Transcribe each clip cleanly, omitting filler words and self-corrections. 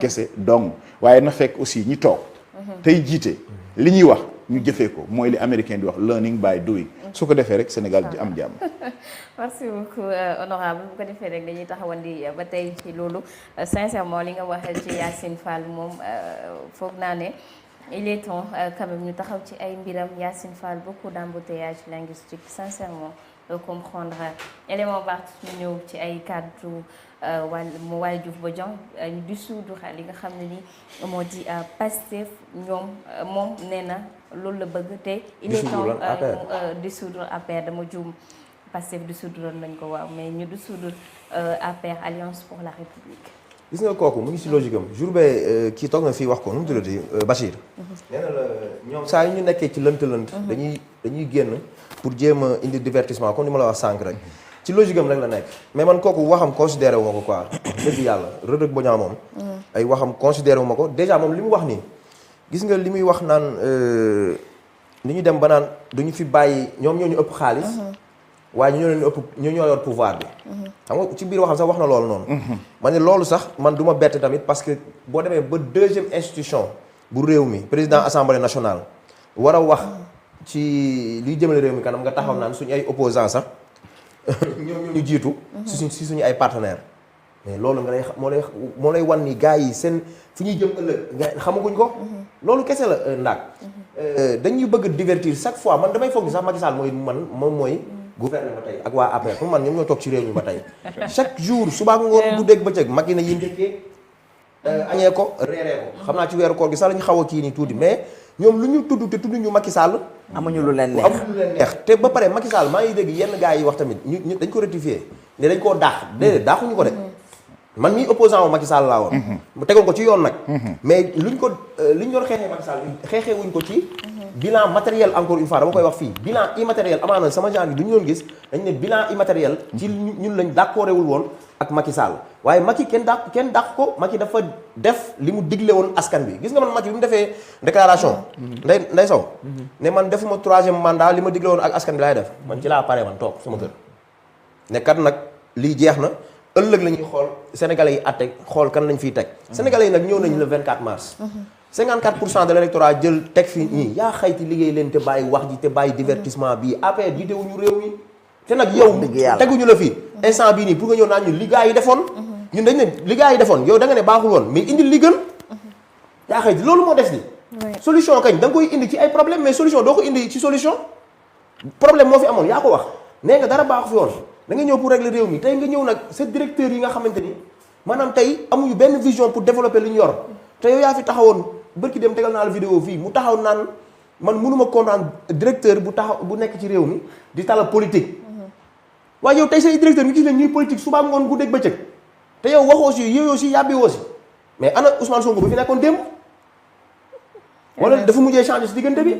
kese donc waaye na fekk aussi ñi toog tey jiite li ñuy wax ñu jëfee ko mooy li américain di wax learning by doing su ko defee rek Sénégal di am jàmm. merci beaucoup honorable bu ko defee rek dañuy taxawandi ba tey ci loolu sincèrement li nga wax ci Yacine Fall moom foog naa ne il est temps quand même ñu taxaw ci ay mbiram. Yacine Fall beaucoup d'embouteillage linguistique sincèrement comprendre élément baax ñu ñëw ci ay kàddu Waly Diouf Bodiang ñu dissoudre li nga xam ne ni moo di Pastef ñoom moom nee na loolu la bëgg te il est temps dissoudre APR dama juum Pastef dissoudre nañ ko waaw mais ñu dissoudre APR Alliance pour la République. gis nga kooku mu ngi si logique am jour bee kii toog na fii wax ko nu mu tuddati Bachir. nee na la ñoom saa yu ñu nekkee ci lënt-lënt. dañuy génn pour jéem a indi divertissement comme ni ma la wax sànq rek. ci logique am rek la nekk mais man kooku waxam considéré wu ma ko quoi dëgg yàlla Reug Reug Bodiang moom. ay waxam considéré wu ma ko déjà moom li mu wax nii gis nga li muy wax naan ni ñu dem ba naan duñu fi bàyyi ñoom ñoo ñu ëpp xaalis. waaye ñoo leen ëpp ñoo yor pouvoir bi. xam nga ci biir waxam sax wax na loolu noonu. ma ne loolu sax man du ma bett tamit parce que boo demee ba deuxième institution bu réew mi président assemblée nationale war a wax ci liy jëmale réew mi kanam nga taxaw naan suñu ay opposants sax ñoom ñu jiitu. si suñu ay partenaires. mais loolu nga lay moo lay wan ni gars yi seen fu ñuy jëm ëllëg gars xamaguñ ko. loolu kese la ndaag. dañuy bëgg divertir chaque fois man damay foog ni sax Macky Sall moom mooy. gouvernement ba tey ak waa APR pour man ñoom ñoo toog ci réew mi ba tey chaque jour suba ngoon bu dégg bëccëg Macky na yi ndékkee añee ko reeree ko xam naa ci weeru koor gi sax la ñu xaw a kii nii tuuti mais ñoom lu ñu tudd te tudd ñu Macky Sall amuñu lu leen neex te ba pare Macky Sall maa ngi dégg yenn gars yi wax tamit ñu dañ ko rectifier ne dañ koo daax déedéet daaxuñu ko de man mii opposant wu Macky Sall laa woon mu tegoon ko ci yoon nag mais luñ doon xeexee Macky Sall xeexee wuñ ko ci bilan matériel encore une fois dama koy wax fii bilan immatériel amaana sama genre yi du ñu doon gis dañ ne bilan immatériel ci ñun lañ d'accordewul woon ak Macky Sall waaye Macky kenn dàq ko Macky dafa def li mu digle woon askan bi gis nga man Macky bi mu defee déclaration nday Sow ne man defuma troisième mandat li ma digle woon ak askan bi laay def man ci laa pare man toog sama kër ne kat nag lii jeex na ëllëg la ñuy xool sénégalais yi atte xool kan lañ fiy teg sénégalais yi nag ñëw nañ le 24 mars 54% de l'électorat jël teg fi ñii yaa xayti liggéey leen te bàyyi wax ji te bàyyi divertissement bii APR jiitewuñu réew mi te nag yow teguñu la fi instant bii nii pour nga ñëw naan ñu li gars yi defoon ñun dañ ne li gars yi defoon yow da nga ne baaxul woon mais indi li gën yaa xayti loolu moo des di solution kañ da nga koy indi ci ay problème mais solution doo ko indi ci solution problème moo fi amoon yaa ko wax nee nga dara baaxu fi woon da nga ñëw pour régler réew mi tey nga ñëw nag sa directeur yi nga xamante ni maanaam tey amuñu benn vision pour développer li ñu yor te yow yaa fi taxawoon bërki dem tegal naa la vidéo fii mu taxaw naan man mënuma comprendre directeur bu nekk ci réew mi di tala politique waaye yow tey say directeur nga gis leen ñuy politique suba ngoon guddeeg bëccëg te yow waxoo si yooyu si yàbbi woo si mais ana Ousmane Sonko bi fi nekkoon démb wala dafa mujjee changer si diggante bi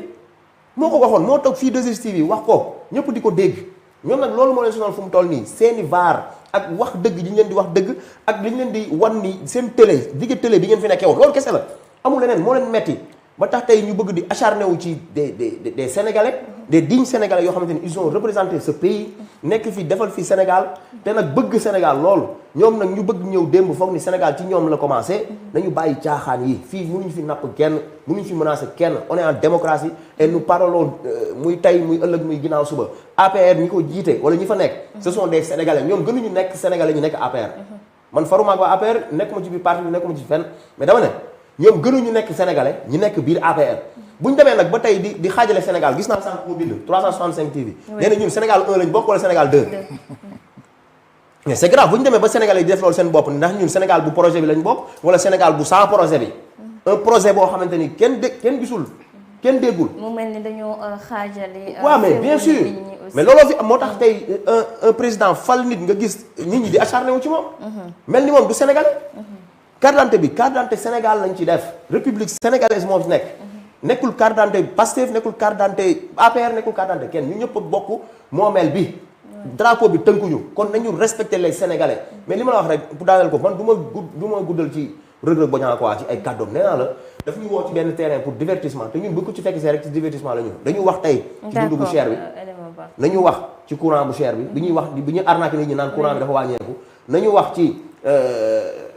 moo ko waxoon moo toog fii 2STV wax ko ñëpp di ko dégg ñoom nag loolu moo leen sonal fu mu toll nii seeni vaar ak wax dëgg li ñu leen di wax dëgg ak li ñu leen di wan ni seen télé télé bi ngeen fi nekkee woon loolu kese la amul leneen moo leen metti ba tax tey ñu bëgg di acharné wu ci des sénégalais des dignes sénégalais yoo xamante ni ils ont représenté ce pays nekk fi defal fi Sénégal te nag bëgg Sénégal loolu ñoom nag ñu bëgg ñëw démb foog ni Sénégal ci ñoom la commencé nañu bàyyi caaxaan yi fii mënuñu fi napp kenn mënuñu fi menacé kenn on est en démocratie et nous parlons muy tey muy ëllëg muy ginnaaw suba APR ñi ko jiite wala ñi fa nekk ce sont des sénégalais ñoom gënuñu nekk sénégalais ñu nekk APR man faruma ak waa APR nekkuma ci biir parti bi nekkuma ci fenn mais dama ne ñoom gënuñu nekk sénégalais ñu nekk biir APR bu ñu demee nag ba tey di xaajale Sénégal gis naa sànq ko bind 365 TV nee na ñun Sénégal 1 lañ bokk wala Sénégal 2 mais c'est grave bu ñu demee ba Sénégalais yi di def loolu seen bopp ndax ñun Sénégal bu projet bi lañ bokk wala Sénégal bu sans projet bi un projet boo xamante ni kenn gisul kenn déggul mu mel ni dañoo xaajale waaw mais bien sûr mais looloo fi am moo tax tey un président fal nit nga gis nit ñi di acharné wu ci moom mel ni moom du sénégalais carte d'identité bi carte d'identité Sénégal lañ ci def république sénégalaise moo fi nekk nekkul carte d'identité Pastef nekkul carte d'identité APR nekkul carte d'identité kenn ñu ñëpp a bokk moomeel bi drapeau bi tënkuñu kon nañu respecter les sénégalais mais li ma la wax rek pour daaneel ko man du ma guddal ci Reug Reug Bodiang quoi ci ay kàddoom nee naa la daf ñu woo ci benn terrain pour divertissement te ñun bu ko ci fekk see rek ci divertissement la ñu dañu wax tey ci dundu bu cher bi nañu wax ci courant bu cher bi bi ñuy arnaqué nit ñi naan courant bi dafa wàññeeku nañu wax ci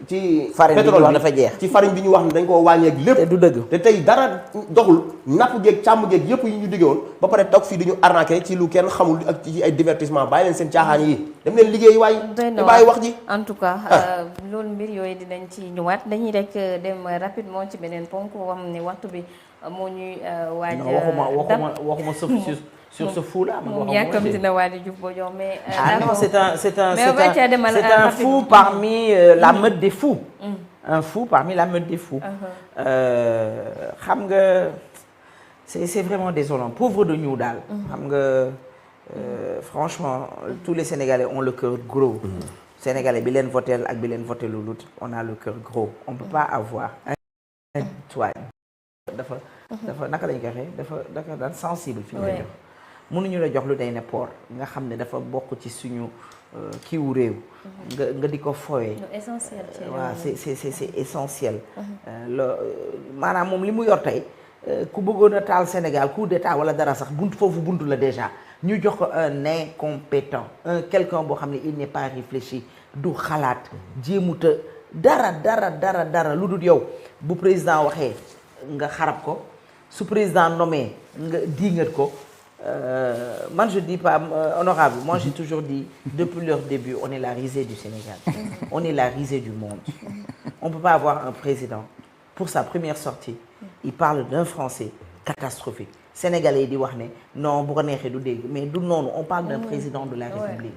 ci farine bi ñu pétrole wax bi dafa jeex. ci farine bi ñu wax ne dañ koo wàññeek lépp te du dëgg. te tey dara doxul napp geeg càmm geeg yëpp yi ñu digge woon ba pare toog fii di ñu arnaqué ci lu kenn xamul ak ci ay divertissement bàyyi leen seen caaxaan yi dem leen liggéey waaye te bàyyi wax ji. en tout cas loolu mbir yooyu dinañ ci ñëwaat dañuy rek dem rapidement ci beneen ponk xam ne waxtu bi moo ñuy waaj waxuma sur ce fou là. moom yàkkamti na Waly Diouf Bodian mais non, c'est un fou rapide. parmi la meute des fous. Un fou parmi la meute des fous. xam nga c'est vraiment désolant pauvre de ñu daal. xam nga franchement tous les Sénégalais ont le cœur gros. Sénégalais bi leen voté ak bi leen voté lu lut on a le cœur gros on peut pas avoir un toit dafa naka lañ ko waxee dafa daan sensible fi ñu la jox mënuñu la jox lu day ne port nga xam ne dafa bokk ci suñu kiiwu réew nga di ko fowee waaw c'est essentiel maanaam moom li mu yor tey ku bëggoon a taal Sénégal coup d'état wala dara sax foofu buntu la déjà ñu jox ko un incompétent quelqu'un boo xam ne il n'est pas réfléchi du xalaat jéemuta dara lu dul yow bu président waxee nga xarab ko su président nommé nga diingat ko man je dis pas honorable moi j'ai toujours dit depuis leur début on est la risée du Sénégal on est la risée du monde on peut pas avoir un président pour sa première sortie il parle d'un français catastrophique sénégalais yi di wax ne non bu ko neexee du dégg mais du noonu on parle d'un président de la République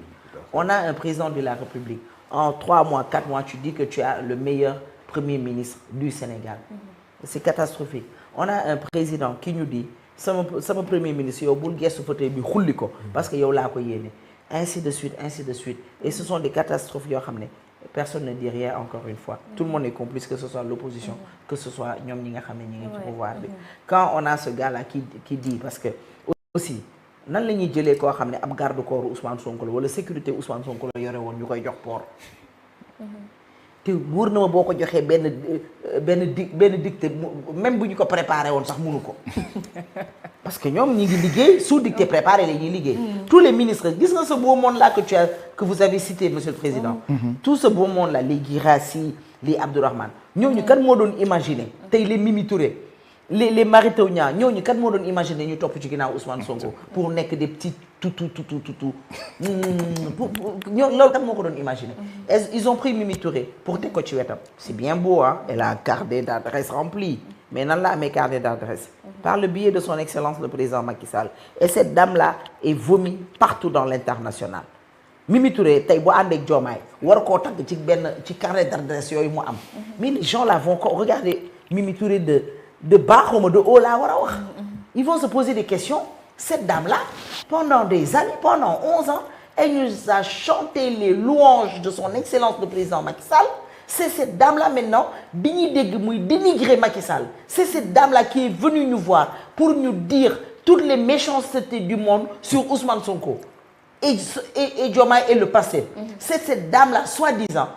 on a un président de la République en 3 mois 4 mois tu dis que tu as le meilleur premier ministre du Sénégal c'est catastrophique on a un président qui nous dit sama premier ministre yow bul gestu fauteuil bi xulli ko parce que yow laa ko yéene ainsi de suite et ce sont des catastrophes yoo xam ne personne ne dit rien encore une fois tout le monde est complice que ce soit l'opposition que ce soit ñoom ñi nga xam ne ñi ngi ci pouvoir bi quand on a ce gars là qui dit parce que aussi nan la ñuy jëlee koo xam ne ab garde corps Ousmane Sonko la wala sécurité Ousmane Sonko la yore woon ñu koy jox port te wóor na ma boo ko joxee benn dicté même bu ñu ko préparé woon sax mënu ko parce que ñoom ñi ngi liggéey sous dicté préparé la ñuy liggéey tous les ministres gis nga ce beau monde là que vous avez cité monsieur le président tout ce beau monde là les Guirassy les Abdourahmane ñooñu kan moo doon imaginer tey les Mimi Touré les Mary Teuw Niane ñooñu kan moo doon imaginer ñu topp ci ginnaaw Ousmane Sonko pour nekk des petits tout ñoo loolu kan moo ko doon imaginer ils ont pris Mimi Touré pour teg ko ci wetam c'est bien beau hein elle a un carnet d'adresse rempli mais nan la amee carnet d'adresse par le biais de son excellence le président Macky Sall et cette dame là est vomi partout dans l'international Mimi Touré tey bu ànd ak Diomaye war koo tagg ci carnet d'adresse yooyu mu am mais les gens là vont regarder Mimi Touré de bas xawma de haut laa war a wax ils vont se poser des questions cette dame là pendant des années pendant 11 ans elle nous a chanté les louanges de son excellence le président Macky Sall c'est cette dame là maintenant bi ñuy dégg muy dénigrer Macky Sall c'est cette dame là qui est venue nous voir pour nous dire toutes les méchancetés du monde sur Ousmane Sonko et Diomaye et le passé c'est cette dame là soi-disant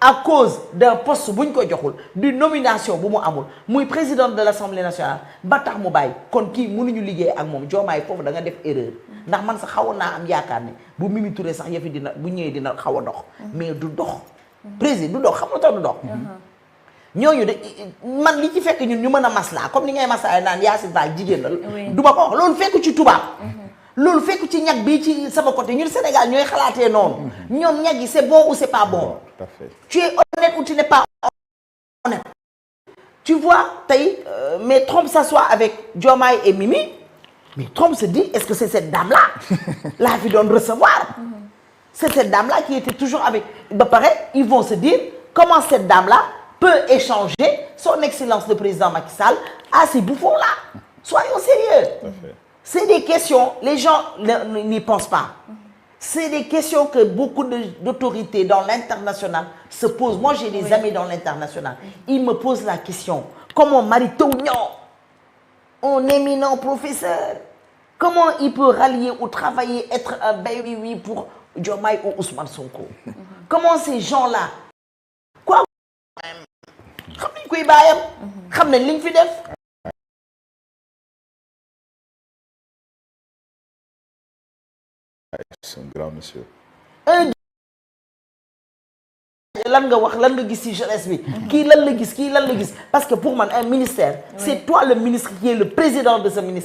à cause d'un poste bu ñu ko joxul d'une nomination bu mu amul muy présidente de l'Assemblée nationale ba tax mu bàyyi kon kii mënuñu liggéey ak moom Diomaye foofu da nga def erreur ndax man sax xawoon naa am yaakaar ne bu Mimi Touré sax yëfi dina bu ñëwee dina xaw a dox mais du dox président du dox xam nga tax du dox ñooñu de man li ci fekk ñun ñu mën a maslaa comme ni ngay maslaa naan Yacine Fall jigéen la du ma ko wax loolu fekk ci tubaab loolu fekk ci ñag bi ci sama côté ñun Sénégal ñooy xalaatee noonu ñoom ñag yi c'est bon ou c'est pas bon Tout à fait. tu es honnête ou tu n'es pas honnête tu vois tey mais Trump s'assoit avec Diomaye et Mimi mais Trump se dit est-ce que c'est cette dame là la fi doon recevoir c'est cette dame là qui était toujours avec ba pare ils vont se dire comment cette dame là peut échanger son excellence le président Macky Sall à ces bouffons là soyons sérieux c'est des questions les gens n'y pensent pas c'est des questions que beaucoup d'autorités dans l'international se posent moi j'ai des amis dans l'international ils me posent la question comment Mary Teuw Niane un éminent professeur comment il peut rallier ou travailler être un baby pour Diomaye ou Ousmane Sonko comment ces gens-là quoi xam nañ koy bàyyam xam nañ liñ fi def C'est un grand monsieur. lan nga wax lan nga gis ci jeunesse bi kii lan la gis kii lan la gis parce que pour man un ministère c'est toi le ministre qui est le président de ce ministère